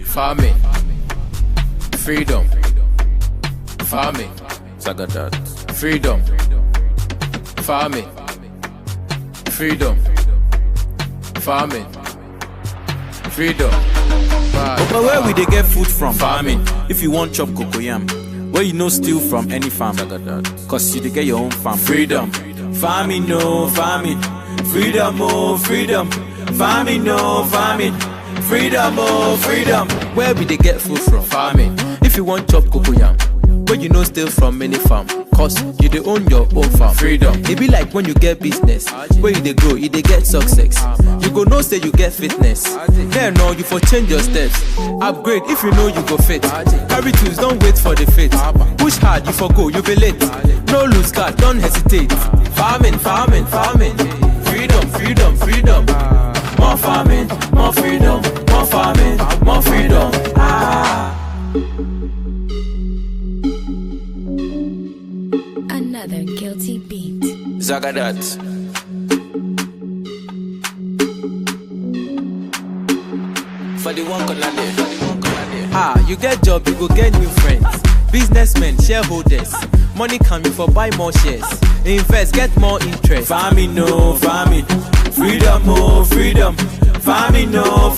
farming, freedom, farming, Zagadat. freedom, farming, freedom, farming, freedom. But where we they get food from? Farming. If you want chop cocoyam, where you no steal from any farm. Cause you they get your own farm. Freedom. Farming, no farming. Freedom, oh freedom. Farming, no farming. Freedom, oh freedom. Where we they get food from? Farming. If you want chop cocoyam, where you no steal from any farm. Cause you they own your own farm. Freedom. It be like when you get business, where you they grow, you they get success. You go know say you get fitness. Then no, you for change your steps. Upgrade if you know you go fit. Carry tools, don't wait for the fit. Push hard, you for go, you be late. No lose guard, don't hesitate. Farming, farming, farming. Freedom, freedom, freedom. More farming, more freedom. More farming, more freedom. Another guilty beat. Zagadat. For the one corner there. You get job, you go get new friends. Businessmen, shareholders. Money coming for buy more shares. Invest, get more interest. Farming, no farming. Freedom, oh freedom. Farming, no farming.